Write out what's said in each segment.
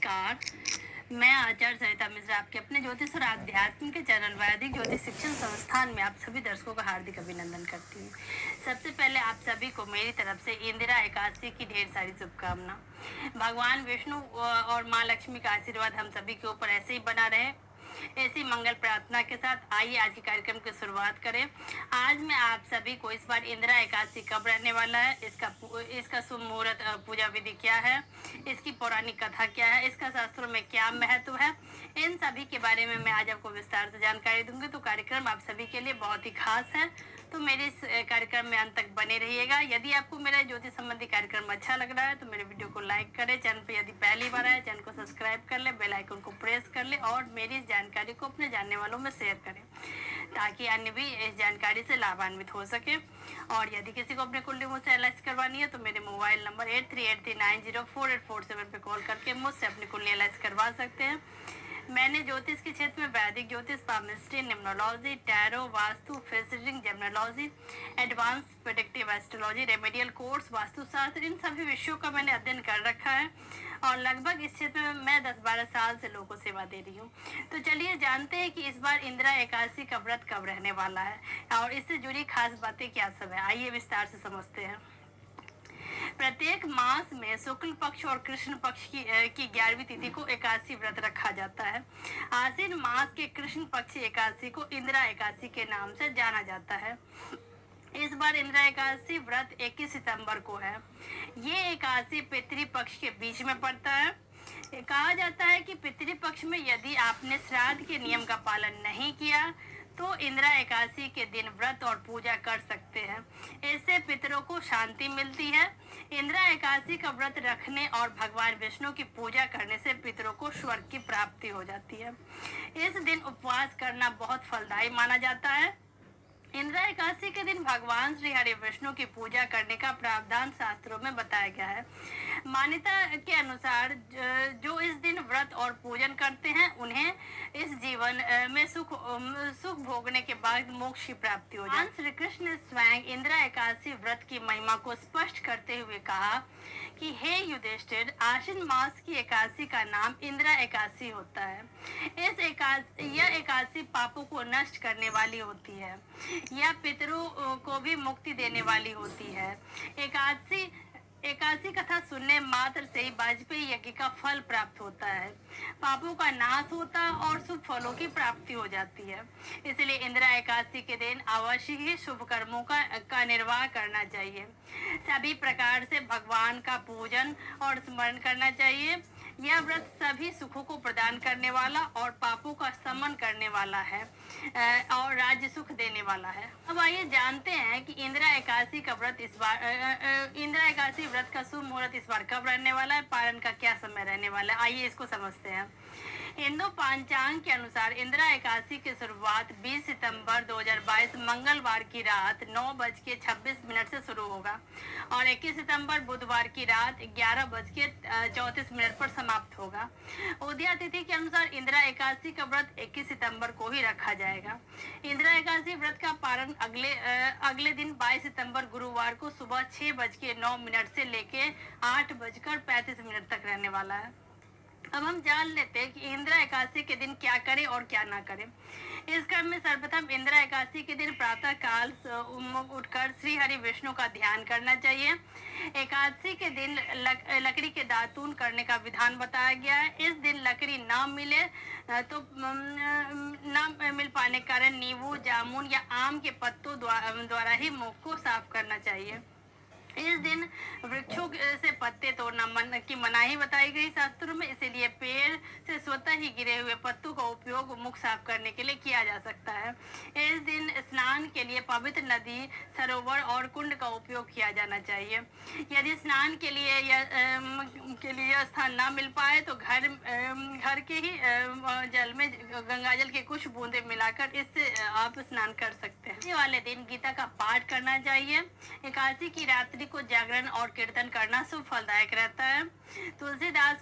नमस्कार, मैं आचार्य सरिता मिश्रा आपके अपने ज्योतिष और आध्यात्म के चैनल वैदिक ज्योतिष शिक्षण संस्थान में आप सभी दर्शकों का हार्दिक अभिनंदन करती हूँ। सबसे पहले आप सभी को मेरी तरफ से इंदिरा एकादशी की ढेर सारी शुभकामना। भगवान विष्णु और माँ लक्ष्मी का आशीर्वाद हम सभी के ऊपर ऐसे ही बना रहे। ऐसी मंगल प्रार्थना के साथ आइए आज के कार्यक्रम की शुरुआत करें। आज मैं आप सभी को इस बार इंदिरा एकादशी कब रहने वाला है, इसका शुभ मुहूर्त पूजा विधि क्या है, इसकी पौराणिक कथा क्या है, इसका शास्त्रों में क्या महत्व है, इन सभी के बारे में मैं आज आपको विस्तार से जानकारी दूंगी। तो कार्यक्रम आप सभी के लिए बहुत ही खास है, तो मेरे इस कार्यक्रम में अंत तक बने रहिएगा। यदि आपको मेरा ज्योतिष संबंधी कार्यक्रम अच्छा लग रहा है तो मेरे वीडियो को लाइक करें, चैनल पर यदि पहली बार आए चैनल को सब्सक्राइब कर ले, बेल आइकन को प्रेस कर ले और मेरी इस जानकारी को अपने जानने वालों में शेयर करें ताकि अन्य भी इस जानकारी से लाभान्वित हो सके। और यदि किसी को अपने कुंडली मुझसे एनालाइज करवानी है तो मेरे मोबाइल नंबर 8383904847 पे कॉल करके मुझसे अपनी कुंडली एनालाइज करवा सकते हैं। मैंने ज्योतिष के क्षेत्र में वैदिक ज्योतिष, palmistry, numerology, tarot, vastu, face reading, gemology, advance predictive astrology, remedial course, vastushastra, इन सभी विषयों का मैंने अध्ययन कर रखा है और लगभग इस क्षेत्र में मैं 10-12 साल से लोगों को सेवा दे रही हूँ। तो चलिए जानते हैं कि इस बार इंदिरा एकादशी का व्रत कब रहने वाला है और इससे जुड़ी खास बातें क्या सब है। आइए विस्तार से समझते हैं। प्रत्येक मास में शुक्ल पक्ष और कृष्ण पक्ष की 11वीं तिथि को एकादशी व्रत रखा जाता है। आश्विन मास के कृष्ण पक्ष एकादशी को इंदिरा एकादशी के नाम से जाना जाता है। इस बार इंदिरा एकादशी व्रत 21 सितंबर को है। ये एकादशी पितृपक्ष के बीच में पड़ता है। कहा जाता है कि पितृपक्ष में यदि आपने श्राद्ध के नियम का पालन नहीं किया तो इंदिरा एकादशी के दिन व्रत और पूजा कर सकते हैं। इससे पितरों को शांति मिलती है। इंदिरा एकादशी का व्रत रखने और भगवान विष्णु की पूजा करने से पितरों को स्वर्ग की प्राप्ति हो जाती है। इस दिन उपवास करना बहुत फलदायी माना जाता है। इंदिरा एकादशी के दिन भगवान श्री हरि विष्णु की पूजा करने का प्रावधान शास्त्रों में बताया गया है। मान्यता के अनुसार जो इस दिन व्रत और पूजन करते हैं उन्हें इस जीवन में सुख भोगने के बाद मोक्ष की प्राप्ति हो जाती है। श्री कृष्ण ने स्वयं इंदिरा एकादशी व्रत की महिमा को स्पष्ट करते हुए कहा कि हे युधिष्ठिर, आश्विन मास की एकादशी का नाम इंदिरा एकादशी होता है। यह एकादशी पापों को नष्ट करने वाली होती है। यह पितरों को भी मुक्ति देने वाली होती है। एकादशी कथा सुनने मात्र से ही वाजपेयी यज्ञ का फल प्राप्त होता है। पापों का नाश होता और शुभ फलों की प्राप्ति हो जाती है। इसलिए इंदिरा एकादशी के दिन अवश्य ही शुभ कर्मों का निर्वाह करना चाहिए। सभी प्रकार से भगवान का पूजन और स्मरण करना चाहिए। यह व्रत सभी सुखों को प्रदान करने वाला और पापों का शमन करने वाला है और राज्य सुख देने वाला है। अब आइए जानते हैं कि इंदिरा एकादशी व्रत का शुभ मुहूर्त इस बार कब रहने वाला है, पारण का क्या समय रहने वाला है। आइए इसको समझते हैं। हिंदू पंचांग के अनुसार इंदिरा एकादशी की शुरुआत 20 सितंबर 2022 मंगलवार की रात 9:26 से शुरू होगा और 21 सितंबर बुधवार की रात 11:34 पर समाप्त होगा। उदया तिथि के अनुसार इंदिरा एकादशी का व्रत 21 सितंबर को ही रखा जाएगा। इंदिरा एकादशी व्रत का पारण अगले दिन 22 सितंबर गुरुवार को सुबह 6:09 से लेके 8:35 तक रहने वाला है। अब हम जान लेते हैं कि इंदिरा एकादशी के दिन क्या करें और क्या ना करें। इस क्रम में सर्वप्रथम इंदिरा एकादशी के दिन प्रातः काल उठकर श्री हरि विष्णु का ध्यान करना चाहिए। एकादशी के दिन लकड़ी के दातून करने का विधान बताया गया है। इस दिन लकड़ी ना मिले तो न मिल पाने के कारण नींबू, जामुन या आम के पत्तों द्वारा ही मुख को साफ करना चाहिए। इस दिन वृक्षों से पत्ते तोड़ना की मनाही बताई गई शास्त्रों में, इसीलिए पेड़ से स्वतः ही गिरे हुए पत्तों का उपयोग मुख साफ करने के लिए किया जा सकता है। इस दिन स्नान के लिए पवित्र नदी, सरोवर और कुंड का उपयोग किया जाना चाहिए। यदि स्नान के लिए स्थान ना मिल पाए तो घर के ही जल में गंगा जल के कुछ बूंदे मिलाकर इससे आप स्नान कर सकते हैं। इसी वाले दिन गीता का पाठ करना चाहिए। एकादशी की रात्रि को जागरण और कीर्तन करना शुभ फलदायक रहता है। तुलसी दल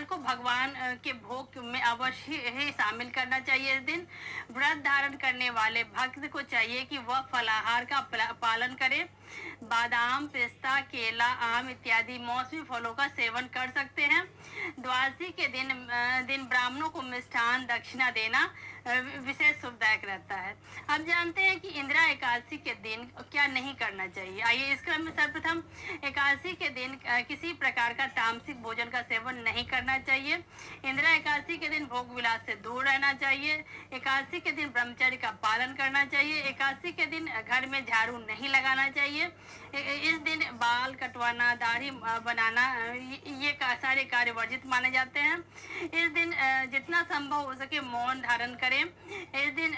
को भगवान के भोग में अवश्य ही शामिल करना चाहिए। इस दिन व्रत धारण करने वाले भक्त को चाहिए कि वह फलाहार का पालन करे बादाम, पिस्ता, केला, आम इत्यादि मौसमी फलों का सेवन कर सकते हैं। द्वादशी के दिन ब्राह्मणों को मिष्ठान दक्षिणा देना विशेष शुभदायक रहता है। अब जानते हैं कि इंदिरा एकादशी के दिन क्या नहीं करना चाहिए। आइए इस क्रम में सर्वप्रथम एकादशी के दिन किसी प्रकार का तामसिक भोजन का सेवन नहीं करना चाहिए। इंदिरा एकादशी के दिन भोग विलास से दूर रहना चाहिए। एकादशी के दिन ब्रह्मचर्य का पालन करना चाहिए। एकादशी के दिन घर में झाड़ू नहीं लगाना चाहिए। इस दिन बाल कटवाना, दाढ़ी बनाना ये सारे कार्य वर्जित माने जाते हैं। इस दिन जितना संभव हो सके मौन धारण करें। इस दिन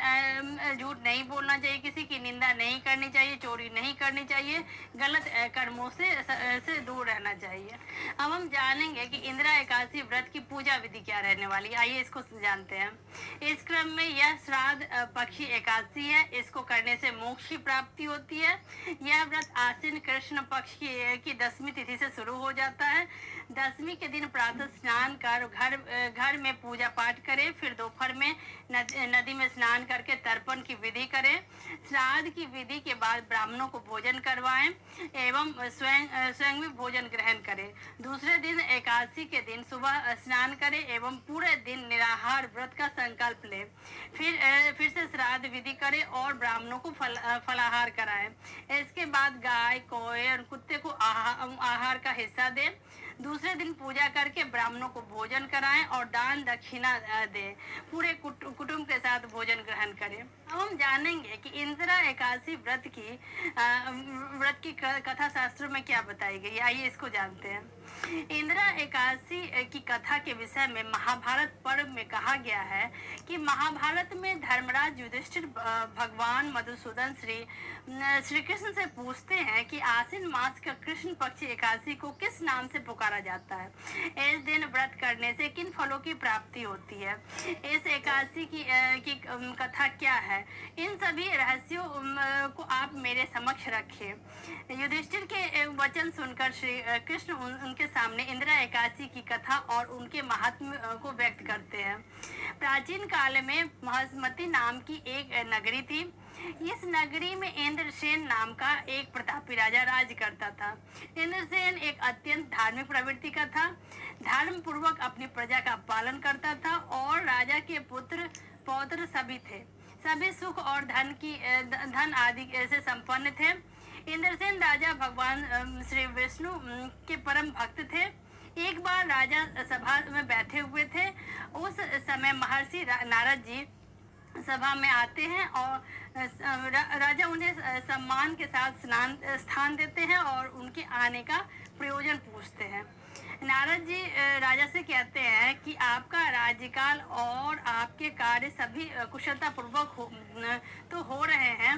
झूठ नहीं बोलना चाहिए, किसी की निंदा नहीं करनी चाहिए, चोरी नहीं करनी चाहिए, गलत कर्मों से दूर रहना चाहिए। अब हम जानेंगे कि इंदिरा एकादशी व्रत की पूजा विधि क्या रहने वाली है। आइए इसको जानते हैं। इस क्रम में यह श्राद्ध पक्षी एकादशी है। इसको करने से मोक्ष की प्राप्ति होती है। यह व्रत आश्विन कृष्ण पक्ष की 10वीं तिथि से शुरू हो जाता है। 10वीं के दिन प्रातः स्नान कर घर में पूजा पाठ करें। फिर दोपहर में नदी में स्नान करके तर्पण की विधि करें। श्राद्ध की विधि के बाद ब्राह्मणों को भोजन करवाएं एवं स्वयं भी भोजन ग्रहण करें। दूसरे दिन एकादशी के दिन सुबह स्नान करें एवं पूरे दिन निराहार व्रत का संकल्प लें। फिर से श्राद्ध विधि करें और ब्राह्मणों को फलाहार कराएं। इसके बाद गाय, कौए और कुत्ते को आहार का हिस्सा दें। दूसरे दिन पूजा करके ब्राह्मणों को भोजन कराएं और दान दक्षिणा दें। पूरे कुटुंब के साथ भोजन ग्रहण करें। अब हम जानेंगे कि इंदिरा एकादशी व्रत की कथा शास्त्रों में क्या बताई गई। आइए इसको जानते हैं। इंदिरा एकादशी की कथा के विषय में महाभारत पर्व में कहा गया है कि महाभारत में धर्मराज युधिष्ठिर भगवान मधुसूदन श्री कृष्ण से पूछते हैं कि आश्विन मास का कृष्ण पक्ष एकादशी को किस नाम से पुकारा जाता है। इस दिन व्रत करने से किन फलों की प्राप्ति होती है। इस एकादशी की कथा क्या है। इन सभी रहस्यों को आप मेरे समक्ष रखें। युधिष्ठिर के वचन सुनकर श्री कृष्ण उनके सामने इंदिरा एकादशी की कथा और उनके महात्म्य को व्यक्त करते हैं। प्राचीन काल में महासमती नाम की एक नगरी थी। इस नगरी में इंद्रसेन नाम का एक प्रतापी राजा राज करता था। इंद्रसेन एक अत्यंत धार्मिक प्रवृत्ति का था। धर्म पूर्वक अपनी प्रजा का पालन करता था और राजा के पौत्र सभी थे। सभी सुख और धन आदि से संपन्न थे। इंद्रसेन राजा भगवान श्री विष्णु के परम भक्त थे। एक बार राजा सभा में बैठे हुए थे। उस समय महर्षि नारद जी सभा में आते हैं और राजा उन्हें सम्मान के साथ स्थान देते हैं और उनके आने का प्रयोजन पूछते हैं। नारद जी राजा से कहते हैं कि आपका राज्यकाल और आपके कार्य सभी कुशलता पूर्वक हो रहे हैं।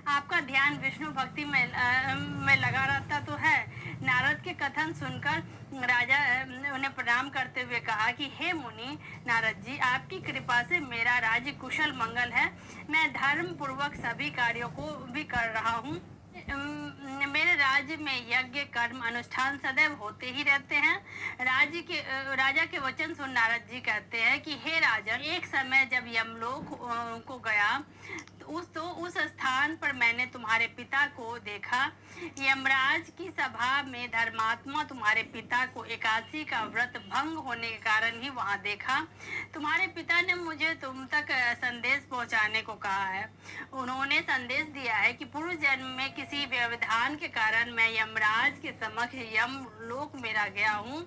आपका ध्यान विष्णु भक्ति में लगा रहता तो है। नारद के कथन सुनकर राजा उन्हें प्रणाम करते हुए कहा कि हे मुनि नारद जी, आपकी कृपा से मेरा राज्य कुशल मंगल है। मैं धर्म पूर्वक सभी कार्यों को भी कर रहा हूँ। मेरे राज्य में यज्ञ कर्म अनुष्ठान सदैव होते ही रहते हैं। राजा के वचन सुन नारद जी कहते हैं कि हे राजन, एक समय जब यमलोक को गया तो उस स्थान पर मैंने तुम्हारे पिता को देखा। यमराज की सभा में धर्मात्मा तुम्हारे पिता को एकादशी का व्रत भंग होने के कारण ही वहां देखा। तुम्हारे पिता ने मुझे तुम तक संदेश पहुंचाने को कहा है। उन्होंने संदेश दिया है कि पूर्व जन्म में किसी व्यवधान के कारण मैं यमराज के समक्ष यम लोक मेरा गया हूँ।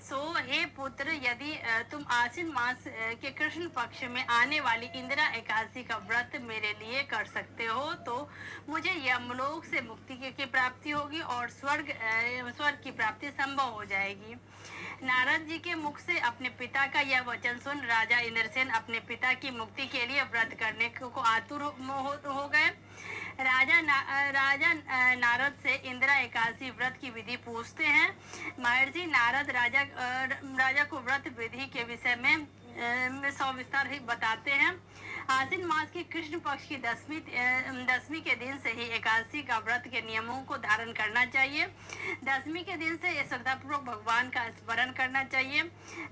सो हे पुत्र, यदि तुम आश्विन मास के कृष्ण पक्ष में आने वाली इंदिरा एकादशी का व्रत मेरे लिए कर सकते हो तो मुझे यमलोक से मुक्ति की प्राप्ति होगी और स्वर्ग की प्राप्ति संभव हो जाएगी। नारद जी के मुख से अपने पिता का यह वचन सुन राजा इंद्रसेन अपने पिता की मुक्ति के लिए व्रत करने को आतुर हो गए। राजा नारद से इंदिरा एकादशी व्रत की विधि पूछते हैं। महर्षि नारद राजा को व्रत विधि के विषय में सविस्तार ही बताते हैं। आश्विन मास की कृष्ण पक्ष की 10वीं के दिन से ही एकादशी का व्रत के नियमों को धारण करना चाहिए। 10वीं के दिन से श्रद्धापूर्वक भगवान का स्मरण करना चाहिए।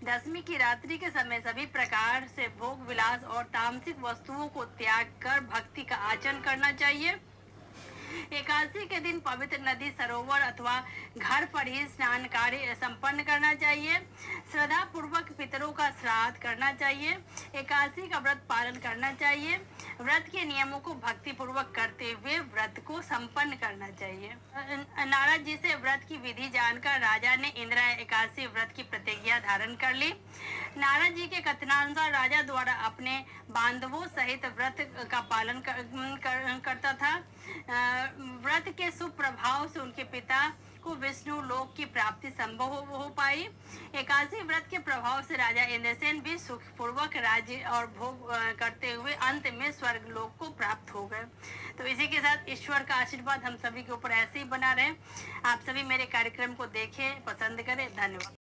10वीं की रात्रि के समय सभी प्रकार से भोग विलास और तामसिक वस्तुओं को त्याग कर भक्ति का आचरण करना चाहिए। एकादशी के दिन पवित्र नदी, सरोवर अथवा घर पर ही स्नान कार्य संपन्न करना चाहिए। श्रद्धा पूर्वक पितरों का श्राद्ध करना चाहिए। एकादशी का व्रत पालन करना चाहिए। व्रत के नियमों को भक्ति पूर्वक करते हुए व्रत को संपन्न करना चाहिए। नारद जी से व्रत की विधि जानकर राजा ने इंदिरा एकादशी व्रत की प्रतिज्ञा धारण कर ली। नारद जी के कथनानुसार राजा द्वारा अपने बांधवों सहित व्रत का पालन करता था। व्रत के शुभ प्रभाव से उनके पिता को विष्णु लोक की प्राप्ति संभव हो पाई। एकादशी व्रत के प्रभाव से राजा इंद्रसेन भी सुखपूर्वक राज्य और भोग करते हुए अंत में स्वर्ग लोक को प्राप्त हो गए। तो इसी के साथ ईश्वर का आशीर्वाद हम सभी के ऊपर ऐसे ही बना रहे। आप सभी मेरे कार्यक्रम को देखें, पसंद करें। धन्यवाद।